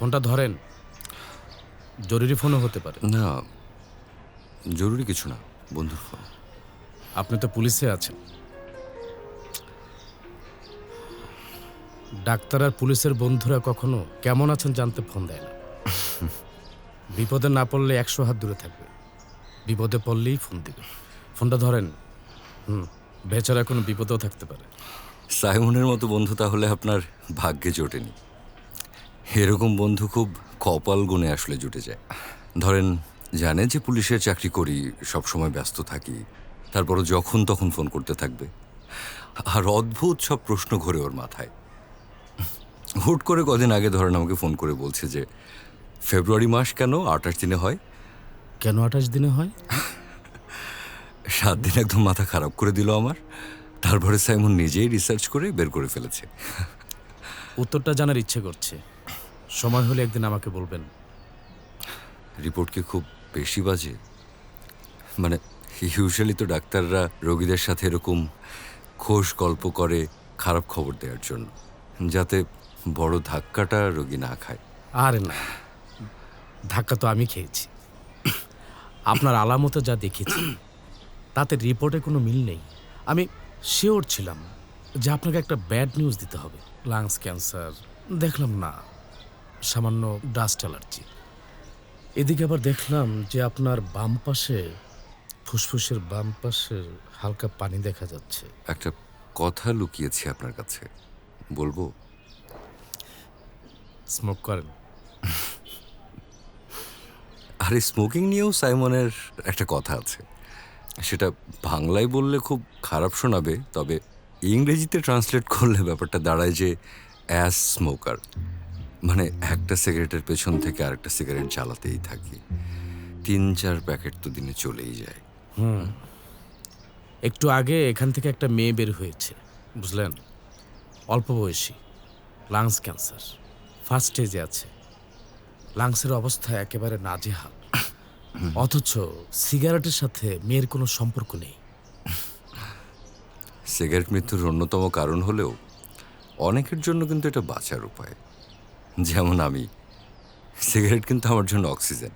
ফোনটা ধরেন, জরুরি ফোনও হতে পারে। না, জরুরি কিছু না, বন্ধুর ফোন। আপনি তো পুলিশে আছেন। ডাক্তার আর পুলিশের বন্ধুরা কখনো কেমন আছেন জানতে ফোন দেয় না। বিপদে না পড়লে 100 হাত দূরে থাকবে, বিপদে পড়লেই ফোন দিবে। ফোনটা ধরেন। বেচারা কোনো বিপদেও থাকতে পারে। সাইমনের মতো বন্ধু তাহলে আপনার ভাগ্যে জোটেনি। এরকম বন্ধু খুব কপাল গুণে আসলে জুটে যায়। ধরেন, জানে যে পুলিশের চাকরি করি, সবসময় ব্যস্ত থাকি, তারপরও যখন তখন ফোন করতে থাকবে। আর অদ্ভুত সব প্রশ্ন ঘোরে ওর মাথায়। হুট করে কদিন আগে ধরেন আমাকে ফোন করে বলছে যে ফেব্রুয়ারি মাস কেন 28 দিনে হয়। কেন 28 দিনে হয়? 7 দিন একদম মাথা খারাপ করে দিল আমার। তারপরে সাইমন নিজেই রিসার্চ করে বের করে ফেলেছে। উত্তরটা জানার ইচ্ছে করছে। সময় হলে একদিন আমাকে বলবেন। রিপোর্ট কি খুব বেশি বাজে? মানে ইউজুয়ালি তো ডাক্তাররা রোগীদের সাথে এরকম খোশ গল্প করে খারাপ খবর দেওয়ার জন্য, যাতে বড় ধাক্কাটা রোগী না খায়। আরে না, ধাক্কা তো আমি খেয়েছি। আপনার আলামতে যা দেখেছি তাতে রিপোর্টে কোনো মিল নেই। আমি শিওর ছিলাম যে আপনাকে একটা ব্যাড নিউজ দিতে হবে। লাংস ক্যান্সার দেখলাম না, সামান্য ডাস্ট অ্যালার্জি। এদিকে আবার দেখলাম যে আপনার বাম পাশে, ফুসফুসের বাম পাশে হালকা পানি দেখা যাচ্ছে। একটা কথা লুকিয়েছি আপনার কাছে, বলবো? স্মোক করেন? আর এই স্মোকিং নিয়েও সাইমনের একটা কথা আছে। সেটা বাংলায় বললে খুব খারাপ শোনাবে, তবে ইংরেজিতে ট্রান্সলেট করলে ব্যাপারটা দাঁড়ায় যে অ্যাস স্মোকার, মানে একটা সিগারেটের পেছন থেকে আরেকটা সিগারেট জ্বালাতেই থাকি। 3-4 প্যাকেট তো দিনে চলেই যায়। একটু আগে এখান থেকে একটা মেয়ে বের হয়েছে, বুঝলেন? অল্প বয়সী, লাংস ক্যান্সার, ফার্স্ট স্টেজে আছে। লাংসের অবস্থা একেবারে নাজেহাল। অথচ সিগারেটের সাথে মেয়ের কোনো সম্পর্ক নেই। সিগারেট মৃত্যুর অন্যতম কারণ হলেও অনেকের জন্য কিন্তু এটা বাঁচার উপায়। যেমন আমি, সিগারেট কিন্তু আমার জন্য অক্সিজেন।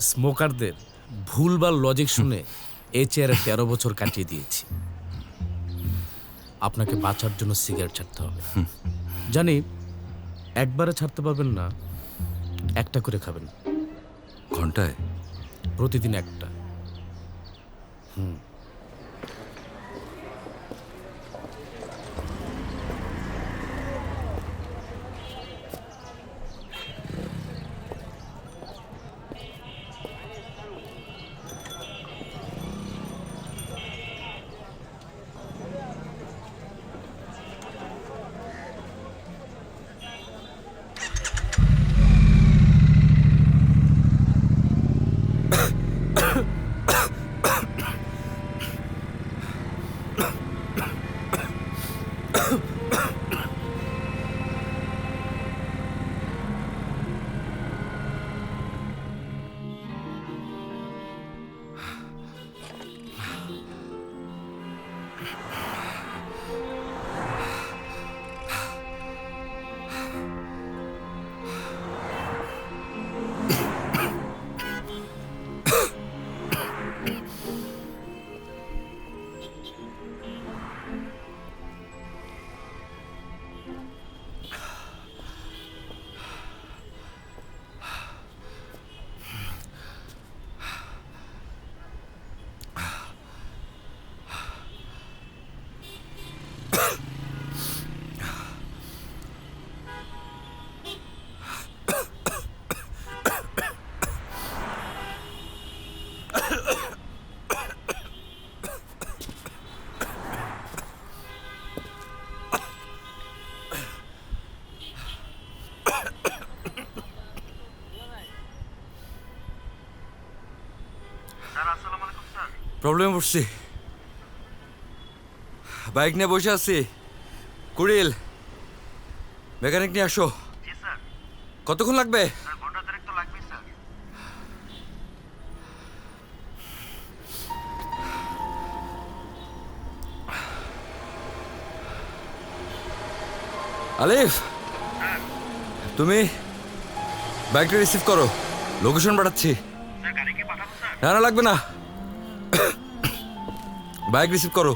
স্মোকারদের ভুলভাল লজিক শুনে এই চেয়ারে 13 বছর কাটিয়ে দিয়েছি। আপনাকে বাঁচার জন্য সিগারেট ছাড়তে হবে। জানি একবারে ছাড়তে পারবেন না, একটা করে খাবেন, ঘন্টায়? প্রতিদিন একটা। প্রবলেম পড়ছি, বাইক নিয়ে বসে আছি। কুড়িল, মেকানিক নিয়ে আসো। কতক্ষণ লাগবে? আলিফ, তুমি বাইকটা রিসিভ করো, লোকেশন পাঠাচ্ছি। না না লাগবে না, বাইক রিসিভ করো।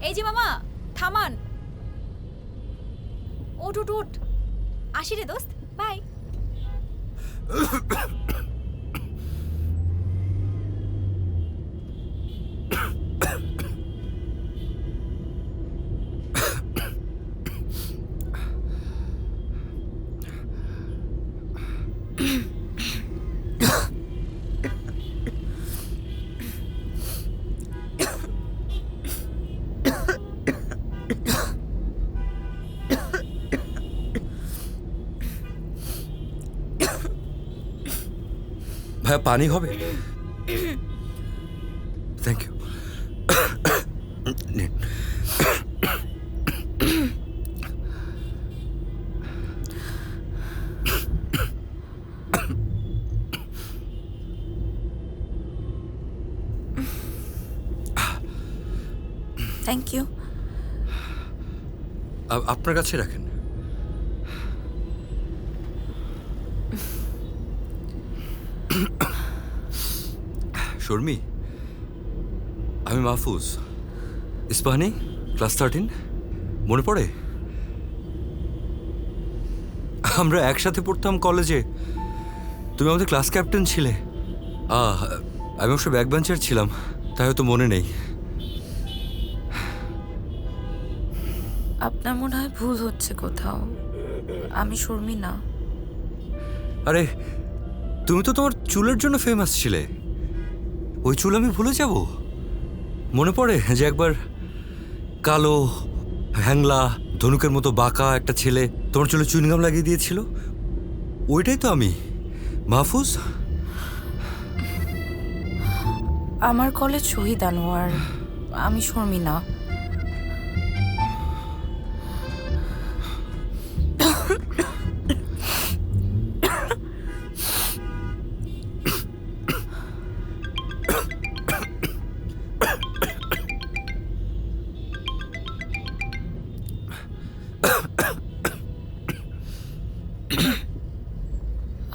এই যে মামা, থামান। ওঠ ওঠ ওঠ, আসি রে দোস্ত, বাই। ভাই পানি হবে? Thank you. Thank you. আপনার কাছে রাখেন। শর্মি, আমি মাহফুজ, ইস্পাহানি, ক্লাস 13। মনে পড়ে? আমরা একসাথে পড়তাম কলেজে। তুমি আমাদের ক্লাস ক্যাপ্টেন ছিলে। আমি অবশ্য ব্যাক বেঞ্চার ছিলাম, তাই হয়তো মনে নেই। আপনার মনে হয় ভুল হচ্ছে কোথাও। আমি শর্মি না। আরে তুমি তো তোমার চুলের জন্য ফেমাস ছিলে। ওই চুল আমি ভুলে যাব? মনে পড়ে যে একবার কালো হ্যাংলা ধনুকের মতো বাঁকা একটা ছেলে তোমার চুলে চুইংগাম লাগিয়ে দিয়েছিল? ওইটাই তো আমি, মাহফুজ। আমার কলেজ শহীদ আনোয়ার, আমি শর্মি না।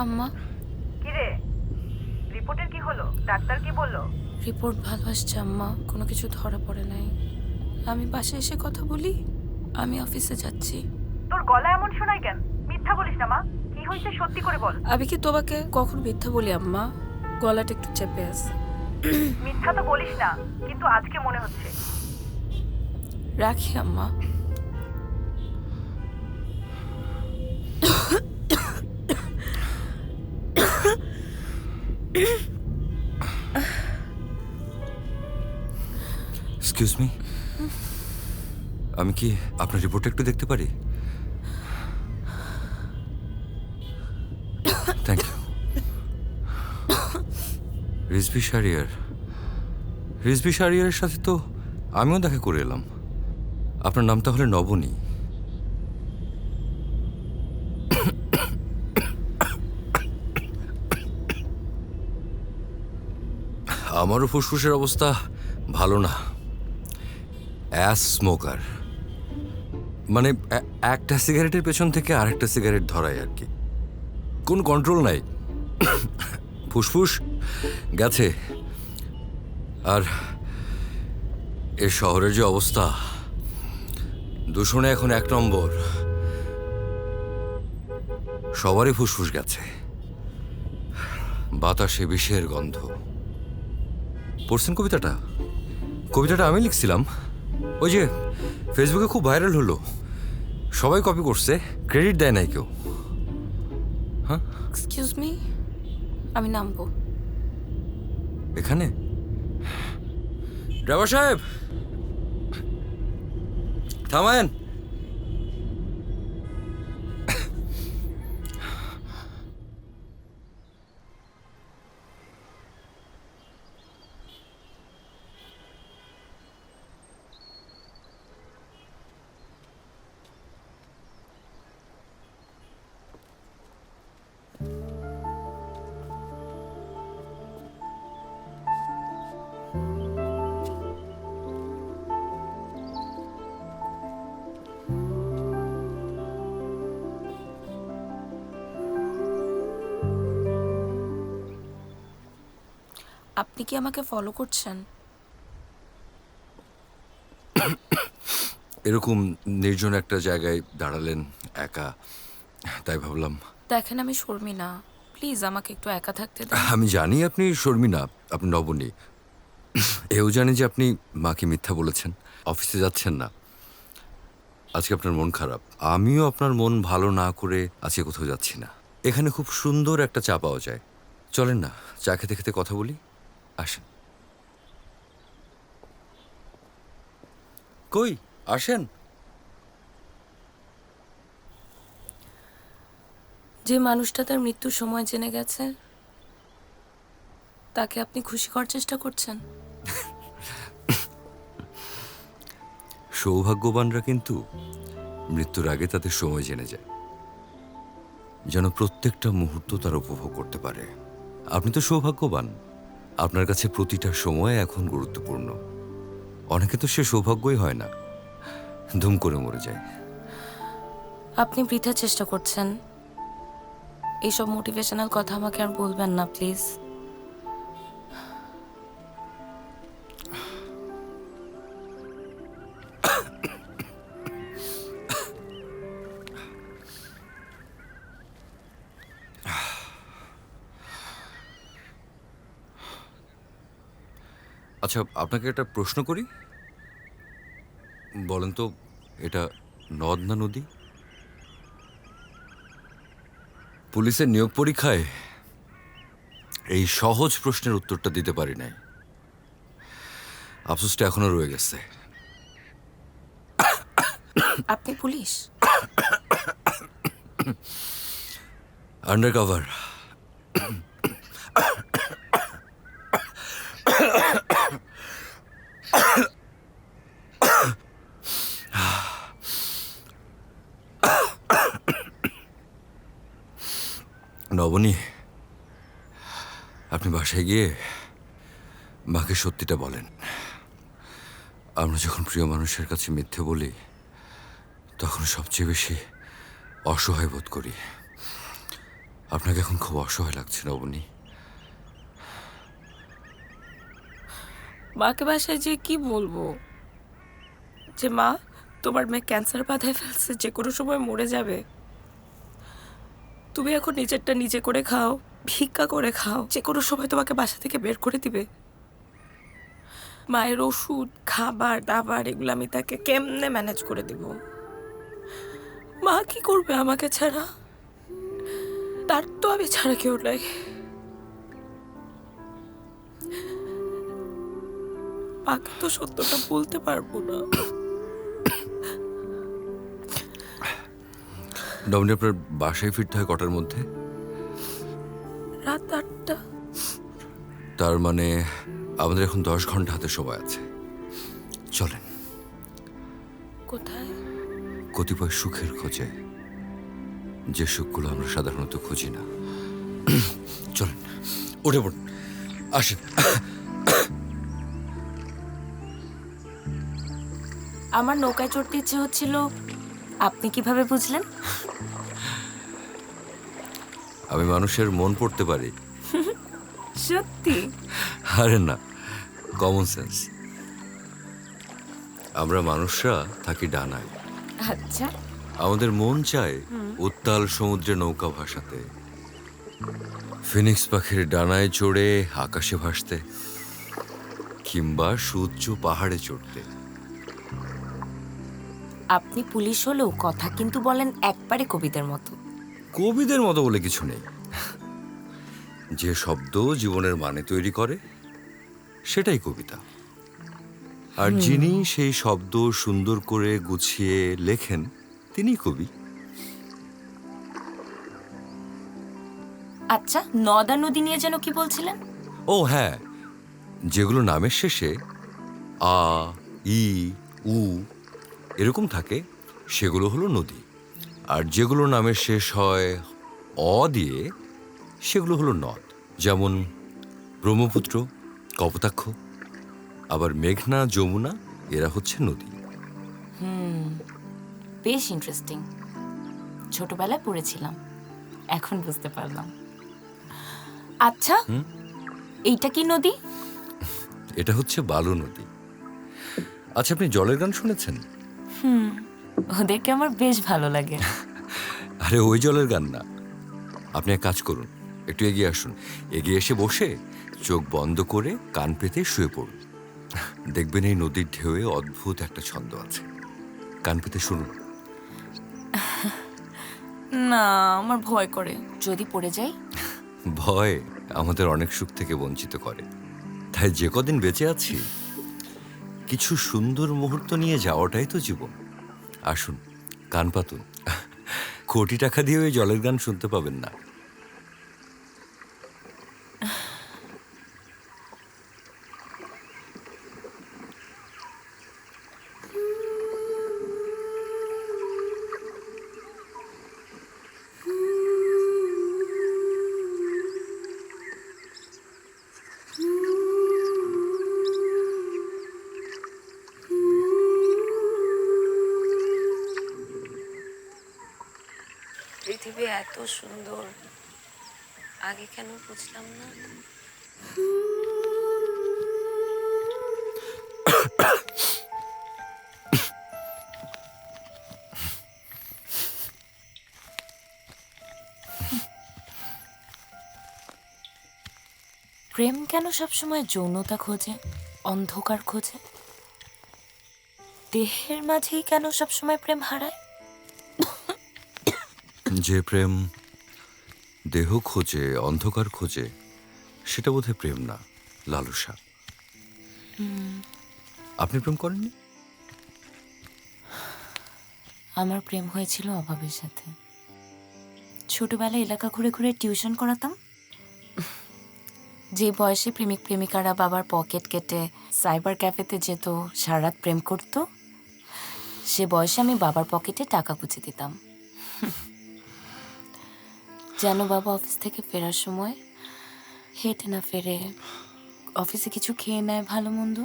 আম্মা, কিরে, রিপোর্টের কি হলো? ডাক্তার কি বললো? রিপোর্ট ভালো আসছে আম্মা, কোনো কিছু ধরা পড়ে নাই। আমি বাসায় এসে কথা বলি, আমি অফিসে যাচ্ছি। তোর গলা এমন শোনায় কেন? মিথ্যা বলিস না মা, কি হয়েছে সত্যি করে বল। আমি কি তোমাকে কখন মিথ্যা বলি আম্মা? গলাটা একটু চেপে আছে। মিথ্যা তো বলিস না, কিন্তু আজকে মনে হচ্ছে। রাখি আম্মা। এক্সকিউজ মি, আমি কি আপনার রিপোর্টটা একটু দেখতে পারি? Thank you. রিজভি শাহরিয়ার, রিজভি শাহরিয়ারের সাথে তো আমিও দেখা করে এলাম। আপনার নাম তাহলে নবনী। আমারও ফুসফুসের অবস্থা ভালো না। অ্যাস স্মোকার, মানে একটা সিগারেটের পেছন থেকে আরেকটা সিগারেট ধরাই আর কি, কোন কন্ট্রোল নাই। ফুসফুস গেছে। আর এ শহরের যে অবস্থা, দূষণে এখন 1 নম্বর। সবারই ফুসফুস গেছে, বাতাসে বিষের গন্ধ। পড়ছেন কবিতাটা? কবিতাটা আমি লিখছিলাম। ওই যে ফেসবুকে খুব ভাইরাল হলো, সবাই কপি করছে, ক্রেডিট দেয় নাই কেউ। এক্সকিউজ মি, আমি নামবো। এখানে ড্রাইভার সাহেব থামেন। আপনি কি আমাকে ফলো করছেন? এরকম নির্জন একটা জায়গায় দাঁড়ালেন একা, তাই ভাবলাম। দেখেন, আমি শর্মিনা, প্লিজ আমাকে একটু একা থাকতে দেন। আমি জানি আপনি শর্মিনা, আপনি নবনী। এও জানি যে আপনি মাকে মিথ্যা বলেছেন, অফিসে যাচ্ছেন না। আজকে আপনার মন খারাপ, আমিও আপনার মন ভালো না করে আজকে কোথাও যাচ্ছি না। এখানে খুব সুন্দর একটা চা পাওয়া যায়, চলেন না চা খেতে খেতে কথা বলি, আসেন। কই আসেন। যে মানুষটা তার মৃত্যুর সময় জেনে গেছে, তাকে আপনি খুশি করার চেষ্টা করছেন। সৌভাগ্যবানরা কিন্তু মৃত্যুর আগে তাদের সময় জেনে যায়, যেন প্রত্যেকটা মুহূর্ত তারা উপভোগ করতে পারে। আপনি তো সৌভাগ্যবান, আপনার কাছে প্রতিটা সময় এখন গুরুত্বপূর্ণ। অনেকে তো সে সৌভাগ্যই হয় না, ধুম করে মরে যায়। আপনি বৃথা চেষ্টা করছেন। এইসব মোটিভেশনাল কথা আমাকে আর বলবেন না প্লিজ। আচ্ছা, আপনাকে একটা প্রশ্ন করি, বলেন তো এটা নদ না নদী? পুলিশের নিয়োগ পরীক্ষায় এই সহজ প্রশ্নের উত্তরটা দিতে পারি নাই, আফসোসটা এখনো রয়ে গেছে। আপনি পুলিশ? Under cover. নবনী, আপনি বাসায় গিয়ে মাকে সত্যিটা বলেন। আমরা যখন প্রিয় মানুষের কাছে মিথ্যে বলি, তখন সবচেয়ে বেশি অসহায় বোধ করি। আপনাকে এখন খুব অসহায় লাগছে নবনী। মাকে বাসায় যে কি বলবো, যে মা তোমার মেয়ে ক্যান্সার বাধায় ফেলছে, যে কোনো সময় মরে যাবে, তুমি এখন নিজেরটা নিজে করে খাও, ভিক্ষা করে খাও, যে কোনো সময় তোমাকে বাসা থেকে বের করে দিবে। মায়ের ওষুধ, খাবার দাবার এগুলো আমি তাকে কেমনে ম্যানেজ করে দিব? মা কি করবে আমাকে ছাড়া? তার তো আমি ছাড়া কেউ নাই। মাকে তো সত্যটা বলতে পারবো না। নবনী, আপনার বাসায় ফিরতে হয় কটার মধ্যে? রাত 8টা। তার মানে আমাদের এখন 10 ঘন্টা হাতে সময় আছে। চলেন। কোথায়? কতিপয় সুখের খোঁজে, যে সুখগুলো আমরা সাধারণত খুঁজি না। চলেন, উঠে পড়ুন, আসেন। আমার নৌকায় চড়তে ইচ্ছে হচ্ছিল, আপনি কিভাবে বুঝলেন? আমি মানুষের মন পড়তে পারি। সত্যি? আরে না, কমন সেন্স। আমরা মানুষরা থাকি ডানায়। আচ্ছা। আমাদের মন চায় উত্তাল সমুদ্রে নৌকা ভাসাতে, ফিনিক্স পাখির ডানায় চড়ে আকাশে ভাসতে। কিংবা সুউচ্চ পাহাড়ে চড়তে। আপনি পুলিশ হলেও কথা কিন্তু বলেন একবারে কবিদের মতো। কবিদের মতো বলে কিছু নেই। যে শব্দ জীবনের মানে তৈরি করে সেটাই কবিতা। আর যিনি সেই শব্দ সুন্দর করে গুছিয়ে লেখেন তিনিই কবি। আচ্ছা, নদা নদী নিয়ে যেন কি বলছিলেন? ও হ্যাঁ, যেগুলো নামের শেষে আ, ই, উ এরকম থাকে সেগুলো হলো নদী। আর যেগুলো নামের শেষ হয় অ দিয়ে সেগুলো হলো নদ। যেমন ব্রহ্মপুত্র, কপোতাক্ষ, আবার মেঘনা, যমুনা এরা হচ্ছে নদী। বেশ ইন্টারেস্টিং। ছোটবেলায় পড়েছিলাম, এখন বুঝতে পারলাম। আচ্ছা, এইটা কি নদী? এটা হচ্ছে বালু নদী। আচ্ছা, আপনি জলের গান শুনেছেন? ওদেরকে আমার বেশ ভালো লাগে। আরে ওই জলের গান না, আপনি এক কাজ করুন, একটু এগিয়ে আসুন, এগিয়ে এসে বসে চোখ বন্ধ করে কান পেতে শুয়ে পড়ুন। দেখবেন এই নদীর ঢেউয়ে অদ্ভুত একটা ছন্দ আছে। কান পেতে শুনুন। না, আমার ভয় করে, যদি পড়ে যাই। ভয় আমাদের অনেক সুখ থেকে বঞ্চিত করে। তাই যে কদিন বেঁচে আছি কিছু সুন্দর মুহূর্ত নিয়ে যাওয়াটাই তো জীবন। আসুন, কান পাতুন। কোটি টাকা দিয়ে ওই জলের গান শুনতে পাবেন না। পৃথিবী এত সুন্দর, আগে কেন বুঝলাম না? প্রেম কেন সবসময় যৌনতা খোঁজে, অন্ধকার খোঁজে? দেহের মাঝেই কেন সবসময় প্রেম হারায়? যে প্রেম দেহ খোঁজে, অন্ধকার খোঁজে, সেটা বোধহয় প্রেম না, লালসা। আপনি প্রেম করেননি? আমার প্রেম হয়েছিল অভাবের সাথে। ছোটবেলায় এলাকা ঘুরে ঘুরে টিউশন করাতাম। যে বয়সে প্রেমিক প্রেমিকারা বাবার পকেট কেটে সাইবার ক্যাফেতে যেত, সারা রাত প্রেম করত, সে বয়সে আমি বাবার পকেটে টাকা গুঁজে দিতাম, যেন বাবা অফিস থেকে ফেরার সময় হেঁটে না ফেরে, অফিসে কিছু খেয়ে নেয় ভালো মন্দ।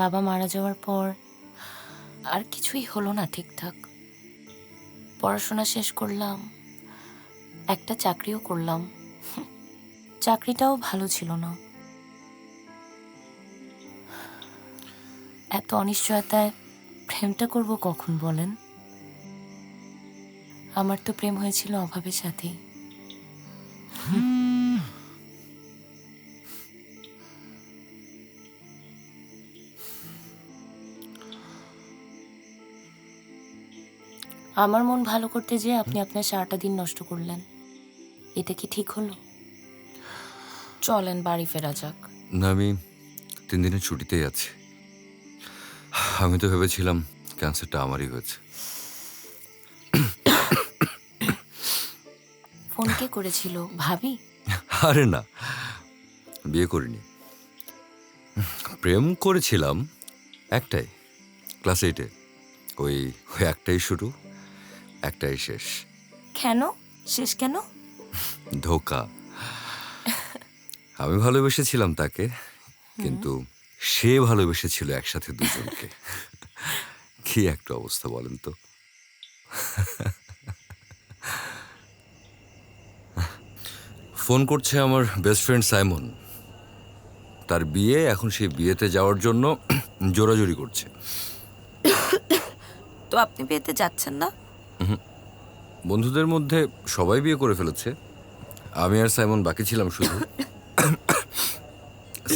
বাবা মারা যাওয়ার পর আর কিছুই হলো না ঠিকঠাক। পড়াশোনা শেষ করলাম, একটা চাকরিও করলাম, চাকরিটাও ভালো ছিল না। এত অনিশ্চয়তায় প্রেমটা করব কখন বলেন? আমার তো প্রেম হয়েছিল অভাবের সাথেই। আমার মন ভালো করতে যেয়ে আপনি আপনার সারাটা দিন নষ্ট করলেন, এটা কি ঠিক হলো? চলেন বাড়ি ফেরা যাক। না, আমি 3 দিনের ছুটিতেই আছি। আমি তো ভেবেছিলাম ক্যান্সারটা আমারই হয়েছে। ফোন কে করেছিল, ভাবি? আরে না, বিয়ে করিনি। প্রেম করেছিলাম একটাই, ক্লাস 8-এ। ওই একটাই শুরু, একটাই শেষ। কেন শেষ কেন? ধোকা। আমি ভালোবেসেছিলাম তাকে, কিন্তু সে ভালোবেসেছিল একসাথে দুজনকে। কি একটা অবস্থা বলেন তো। ফোন করছে আমার বেস্ট ফ্রেন্ড সাইমন। তার বিয়ে, এখন সেই বিয়েতে যাওয়ার জন্য জোরাজুরি করছে। তো আপনি বিয়েতে যাচ্ছেন না? বন্ধুদের মধ্যে সবাই বিয়ে করে ফেলেছে, আমি আর সাইমন বাকি ছিলাম শুধু।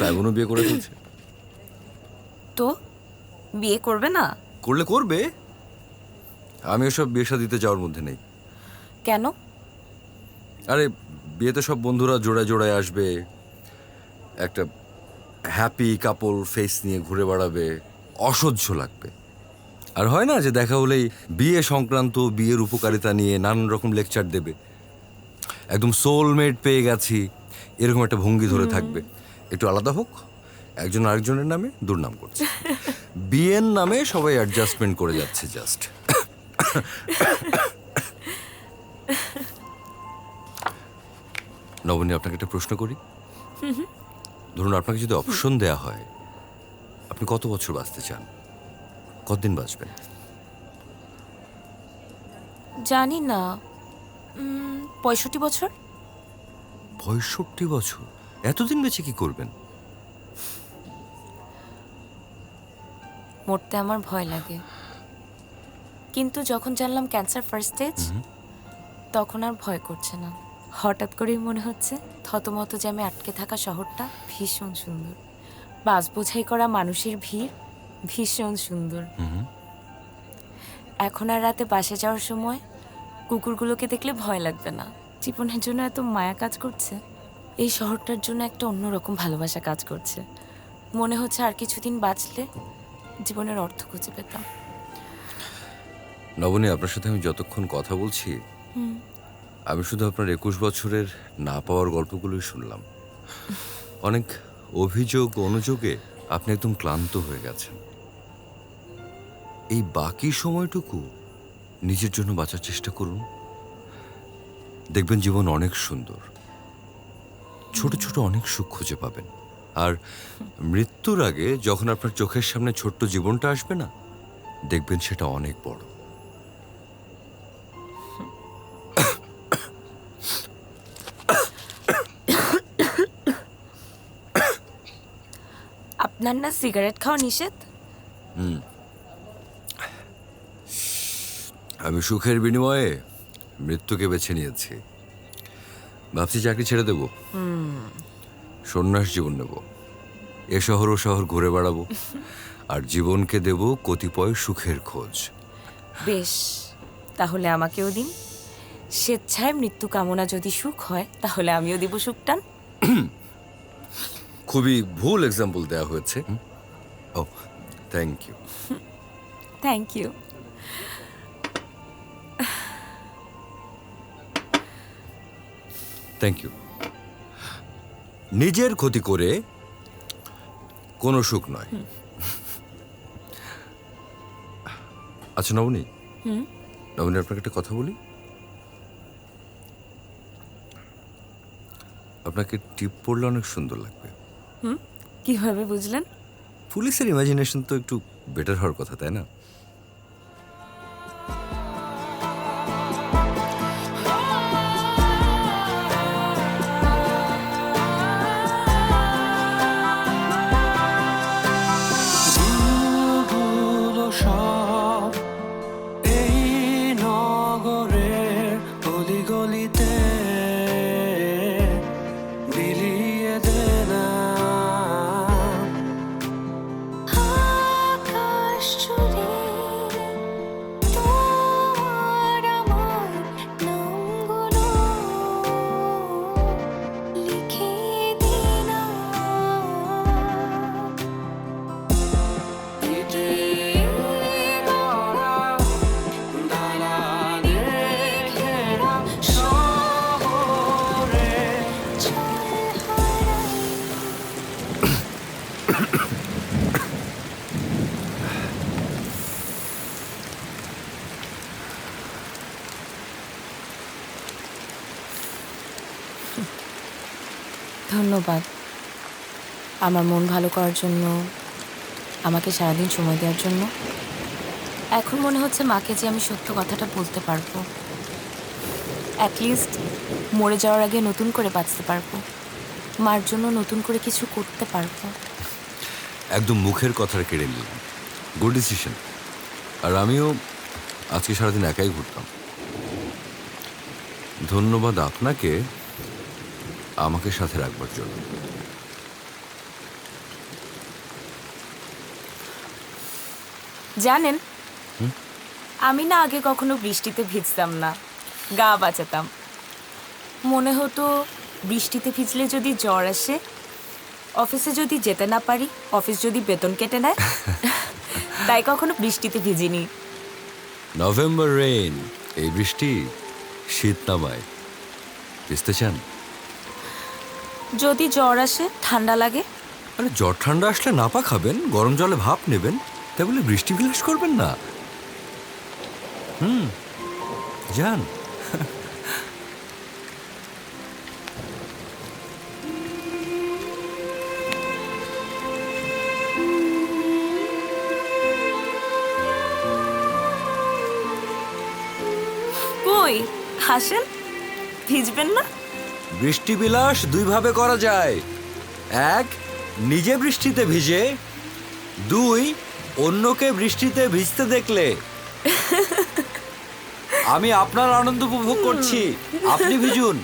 সাইমনও বিয়ে করে ফেলছে। তো বিয়ে করবে না? করলে করবে, আমি ওসব বিয়ে শাদিতে যাওয়ার মধ্যে নেই। কেন? আরে বিয়েতে সব বন্ধুরা জোড়ায় জোড়ায় আসবে, একটা হ্যাপি কাপল ফেস নিয়ে ঘুরে বেড়াবে, অসহ্য লাগবে। আর হয় না যে দেখা হলেই বিয়ে সংক্রান্ত, বিয়ের উপকারিতা নিয়ে নানান রকম লেকচার দেবে, একদম সোলমেট পেয়ে গেছি এরকম একটা ভঙ্গি ধরে থাকবে। একটু আলাদা হোক, একজন আরেকজনের নামে দুর্নাম করছে, বিয়ের নামে সবাই অ্যাডজাস্টমেন্ট করে যাচ্ছে জাস্ট। নবনী, আপনাকে একটা প্রশ্ন করি। ধরুন আপনাকে যদি অপশন দেয়া হয়, আপনি কত বছর বাঁচতে চান, কতদিন বাঁচবেন? জানি না, 65 বছর। 65 বছর? এতদিন বেঁচে কি করবেন? মরতে আমার ভয় লাগে, কিন্তু যখন জানলাম ক্যান্সার ফার্স্ট স্টেজ, তখন আর ভয় করছে না। হঠাৎ করেই মনে হচ্ছে থতমত জ্যামে আটকে থাকা শহরটা ভীষণ সুন্দর, বাস বোঝাই করা মানুষের ভিড় ভীষণ সুন্দর। এখন আর রাতে বাসে যাওয়ার সময় কুকুরগুলোকে দেখলে ভয় লাগবে না। জীবনের জন্য এত মায়া কাজ করছে, এই শহরটার জন্য একটা অন্যরকম ভালোবাসা কাজ করছে। মনে হচ্ছে আর কিছুদিন বাঁচলে জীবনের অর্থ খুঁজে পেতাম। নবনী, আপনার সাথে আমি যতক্ষণ কথা বলছি, আমি শুধু আপনার 21 বছরের না পাওয়ার গল্পগুলোই শুনলাম। অনেক অভিযোগ অনুযোগে আপনি একদম ক্লান্ত হয়ে গেছেন। এই বাকি সময়টুকু নিজের জন্য বাঁচার চেষ্টা করুন, দেখবেন জীবন অনেক সুন্দর, ছোট ছোট অনেক সুখ খুঁজে পাবেন। আর মৃত্যুর আগে যখন আপনার চোখের সামনে ছোট্ট জীবনটা আসবে না, দেখবেন সেটা অনেক বড়। আপনার না সিগারেট খাওয়া নিষেধ? আমি সুখের বিনিময়ে মৃত্যুকে বেছে নিয়েছি। ভাবছি চাকরি ছেড়ে দেব, সন্ন্যাস জীবন নেব, এ শহর ও শহর ঘুরে বেড়াবো, আর জীবনকে দেব কতিপয় সুখের খোঁজ। বেশ, তাহলে আমাকেও দিন। স্বেচ্ছায় মৃত্যু কামনা যদি সুখ হয়, তাহলে আমিও দিব সুখটান। খুবই ভুল এক্সাম্পল দেওয়া হয়েছে। ও, thank you. Thank you. Thank you. নিজের ক্ষতি করে কোনো সুখ নয়। আচ্ছা নবনী, নবনী, আপনাকে একটা কথা বলি। আপনাকে টিপ পড়লে অনেক সুন্দর লাগবে। কিভাবে বুঝলেন? পুলিশের ইমাজিনেশন তো একটু বেটার হওয়ার কথা, তাই না? ধন্যবাদ আমার মন ভালো করার জন্য, আমাকে সারাদিন সময় দেওয়ার জন্য। এখন মনে হচ্ছে মাকে যে আমি সত্য কথাটা বলতে পারবো, অ্যাটলিস্ট মরে যাওয়ার আগে নতুন করে বাঁচতে পারবো, মার জন্য নতুন করে কিছু করতে পারবো। একদম মুখের কথাটা কেড়ে নিলাম। Good decision. আর আমিও আজকে সারাদিন একাই ঘুরতাম। ধন্যবাদ আপনাকে আমাকে সাথে রাখবার জন্য। জানেন, আমি না আগে কখনো বৃষ্টিতে ভিজতাম না, গা বাঁচাতাম। মনে হতো বৃষ্টিতে ভিজলে যদি জ্বর আসে, অফিসে যদি যেতে না পারি, অফিস যদি বেতন কেটে নেয়, তাই কখনো বৃষ্টিতে ভিজিনি। নভেম্বর রেইন, এই বৃষ্টি শীত নামায়। ভিজতে চান? যদি জ্বর আসে, ঠান্ডা লাগে, আরে জ্বর ঠান্ডা আসলে নাপা খাবেন, গরম জলে ভাপ নেবেন, তাই বলে বৃষ্টি বিলাস করবেন না। যান। কই হাসেন, ভিজবেন না? বৃষ্টি বিলাস দুইভাবে করা যায়। এক, নিজে বৃষ্টিতে ভিজে। দুই, অন্যকে বৃষ্টিতে ভিজতে দেখলে। আমি আপনার আনন্দ উপভোগ করছি, আপনি ভিজুন।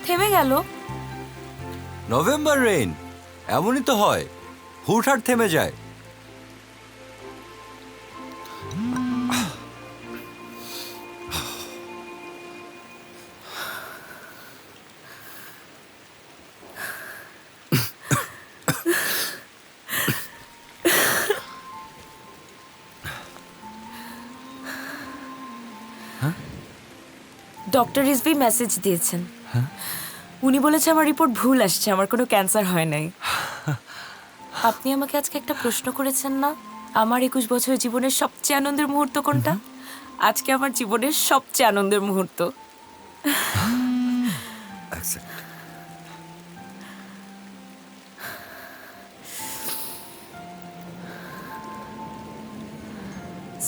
থেমে গেল। নভেম্বর রেইন এমনই তো হয়, হুটহাট থেমে যায়। ডক্টর রিজভি মেসেজ দিয়েছেন। উনি বলেছে আমার রিপোর্ট ভুল আসছে, আমার কোনো ক্যান্সার হয় নাই। আপনি আমাকে আজকে একটা প্রশ্ন করেছেন না, আমার 21 বছর জীবনের সবচেয়ে আনন্দের মুহূর্ত কোনটা? আজকে আমার জীবনের সবচেয়ে আনন্দের মুহূর্ত।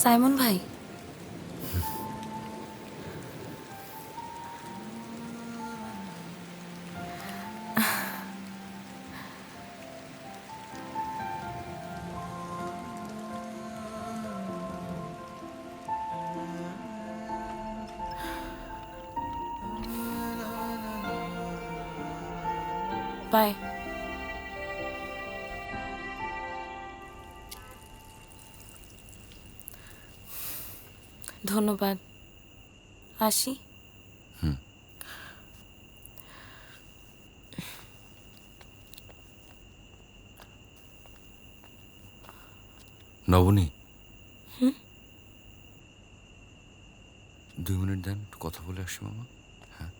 সাইমন ভাই, বাই। ধন্যবাদ, আসি। নবনী, 2 মিনিট দেন, একটু কথা বলে আসি মামা। হ্যাঁ,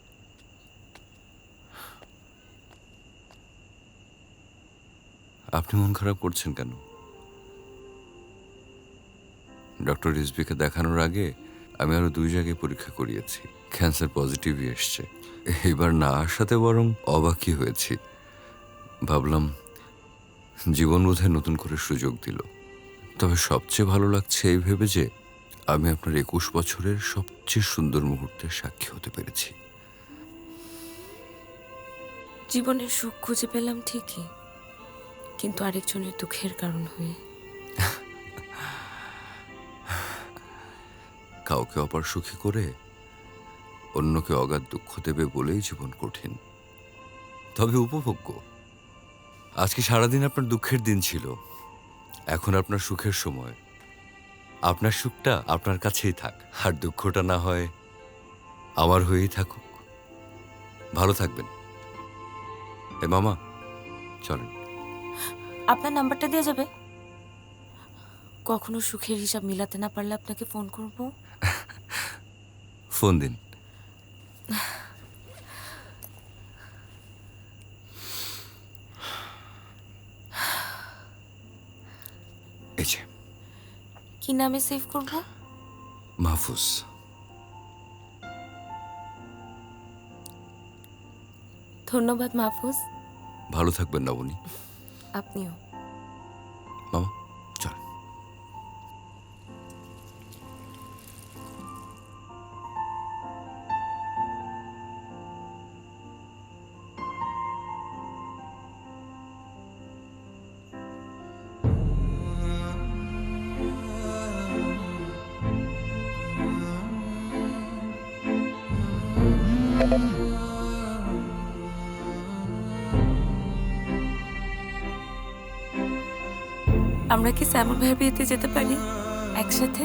আপনি মন খারাপ করছেন কেন? ডক্টর রিজভিকে দেখানোর আগে আমি আরো 2 জায়গায় পরীক্ষা করিয়েছি, ক্যান্সার পজিটিভই এসছে। এবার না আসাতে বরং অবাকই হয়েছি। ভাবলাম জীবন বোধহয় নতুন করে সুযোগ দিল। তবে সবচেয়ে ভালো লাগছে এই ভেবে যে আমি আপনার 21 বছরের সবচেয়ে সুন্দর মুহূর্তের সাক্ষী হতে পেরেছি। জীবনের সুখ খুঁজে পেলাম ঠিকই, কিন্তু আরেকজনের দুঃখের কারণ হয়ে। কাউকে অপার সুখী করে অন্যকে অগাধ দুঃখ দেবে বলেই জীবন কঠিন, তবে উপভোগ্য। আজকে সারাদিন আপনার দুঃখের দিন ছিল, এখন আপনার সুখের সময়। আপনার সুখটা আপনার কাছেই থাক, আর দুঃখটা না হয় আমার হয়েই থাকুক। ভালো থাকবেন। এ মামা, চলেন। আপনার নাম্বারটা দেওয়া যাবে? কখনো সুখের হিসাব মিলাতে না পারলে আপনাকে ফোন করব। ফোন দিন। এই যে, কি নামে সেভ করব? মাহফুজ। ধন্যবাদ মাহফুজ। ভালো থাকবেন নবনী। আপনিও। মামা, চল। আমরা কি স্যামন ভাইয়ের বিয়েতে যেতে পারি একসাথে?